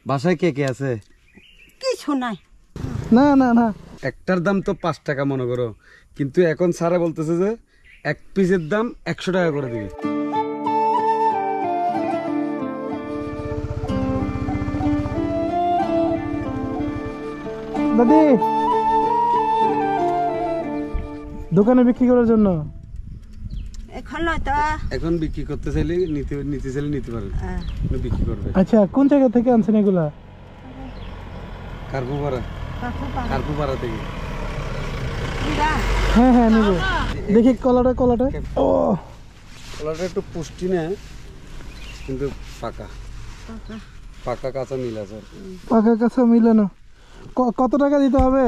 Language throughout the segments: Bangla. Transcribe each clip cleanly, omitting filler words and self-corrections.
বাসায় কে কে আছে? কিছু নাই। না না না, একটার দাম তো 5 টাকা মনে করো, কিন্তু এখন স্যারা বলতেছে যে এক পিসের দাম 100 টাকা করে দিবে। দাদি দোকানে বিক্রি করার জন্য। এখন নয় তো। এখন বিক্রি করতে চাইলে নিতে চাইলে নিতে পারেন, বিক্রি করবে। আচ্ছা, কোন জায়গা থেকে আনছেন এগুলা? কার্পুপাড়া থেকে। হ্যাঁ হ্যাঁ নিব। দেখি কলাটা ও কলাটা একটু পুষ্টি নেয়, কিন্তু পাকা পাকা কাঁচা মিল আছে। পাকা কাঁচা মিলে না। কত টাকা দিতে হবে?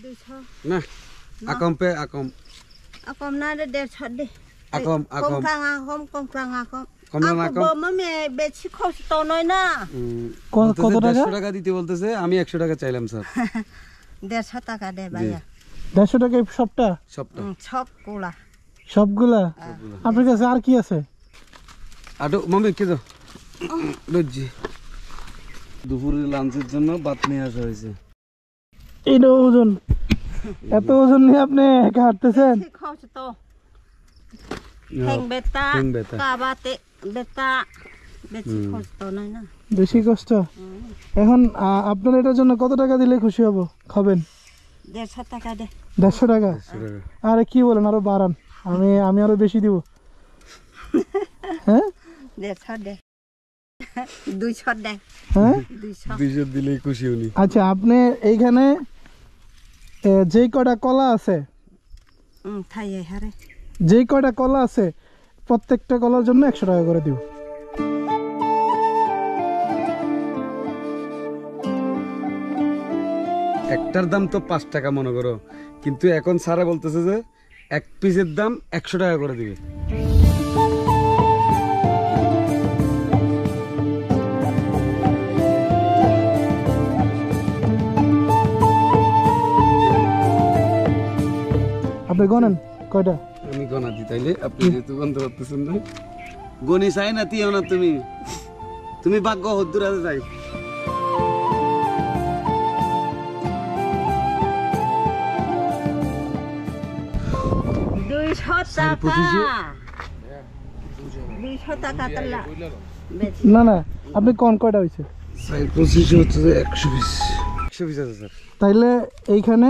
200 না, আকম পে আকম আকম না দে 150 দে। আকম আকম কম কাং আকম আকম মামে বেশি খরচ তো নয় না। কত টাকা? 150 টাকা দিতে বলতেছে, আমি 100 টাকা চাইলাম স্যার। 150 টাকা দে ভাইয়া। 150 টাকা সবটা? সবটা সবগুলা? আপনার কাছে আর কি আছে? আটো মামে কে দাও লজ্জি। দুপুরের লাঞ্চের জন্য ভাত নিয়ে আসা হয়েছে। এটা ওজন, এত ওজন নিয়ে আপনি একা হাঁটতেছেন? খরচ তো হ্যাং বেতা কাবাতে বেতা বেশি খরচ তো নয় না। বেশি কষ্ট। এখন আপনার এটার জন্য কত টাকা দিলে খুশি হব, খাবেন? 150 টাকা দে। 150 টাকা? আরে কি বলেন, আরো বাড়ান, আমি আরো বেশি দিব। হ্যাঁ 150 দে। 200 দে। হ্যাঁ 200 দিলেই খুশি উনি। আচ্ছা, আপনি এইখানে যে কয়টা কলা আছে, যে কয়টা কলা আছে প্রত্যেকটা কলার জন্য 100 টাকা করে দিব। একটার দাম তো 5 টাকা মনে করো, কিন্তু এখন স্যারা বলতেছে যে এক পিসের দাম 100 টাকা করে দিবে। আপনি গনেন কয়টা? আমি গনা দি তাইলে, আপনি যেহেতু গন্ধ করতেছেন না, গনি চাই না তিও না, তুমি ভাগ্য হদ্দুর আছে যাই। না না, আপনি কোন কয়টা হয়েছে? 25 হচ্ছে 120 আছে স্যার। তাইলে এইখানে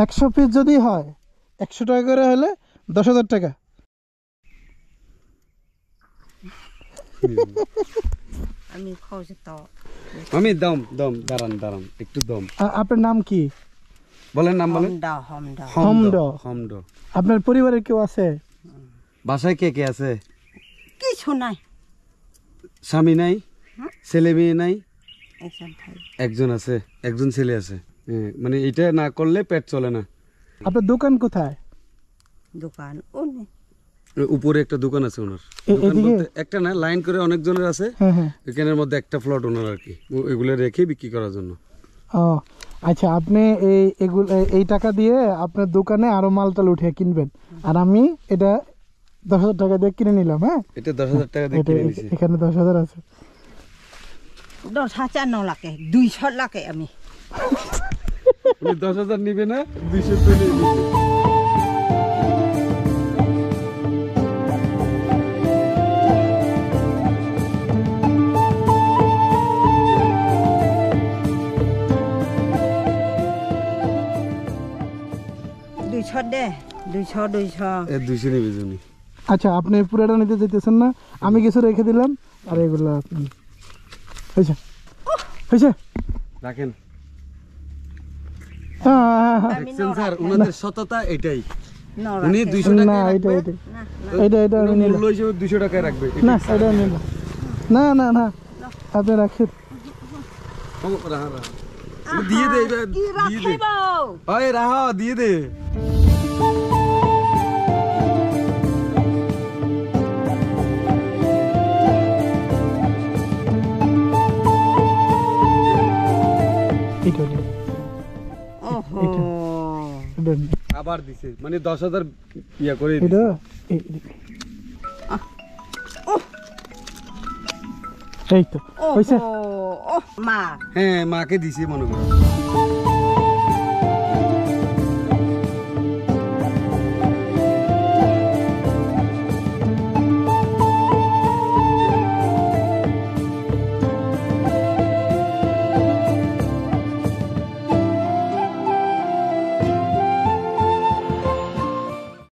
100 পিস যদি হয় 100 টাকা করে হলে 10,000 টাকা। আমি দম দাঁড়ান একটু দম। আপনার নাম কি বলেন? নাম বলেন। হমড। আপনার পরিবারের কেউ আছে? বাসায় কে কে আছে? কিছু নাই। স্বামী নাই, ছেলে মেয়ে নাই? একজন আছে, একজন ছেলে আছে। মানে এটা না করলে পেট চলে না। আপনার দোকান কোথায়? দোকান উপরে একটা দোকান আছে ওনার। একটা না, লাইন করে অনেকজনের আছে, এখানের মধ্যে একটা প্লট ওনার আর কি, এগুলো রেখে বিক্রি করার জন্য। আচ্ছা, আপনি এই টাকা দিয়ে আপনার দোকানে আরো মালটাল উঠিয়ে কিনবেন, আর আমি এটা 10,000 টাকা দিয়ে কিনে নিলাম। হ্যাঁ, এটা 10,000 টাকা দিয়ে কিনে নিছি। এখানে 10,000 আছে। 10,000 ন লাগে, 200 লাগে। আমি 10,000 নিবে না, 200 তো নিবে। আচ্ছা, আপনি পুরোটা নিতে চাইতেছেন না, আমি কিছু রেখে দিলাম, আর এগুলা হয়েছে রাখেন। স্যার ওনাদের সততা এটাই, উনি 200 টাকা রাখবে, এটা মূল্য হিসেবে 200 টাকায় রাখবে না। এটা নিল না না না, আপনি রাখেন। দিয়ে দে, রাহা দিয়ে দে। আবার দিছে, মানে 10,000 ইয়া করে দিছে। এই তো হয়েছে ও মা হ্যাঁ মাকে দিছি মনে করো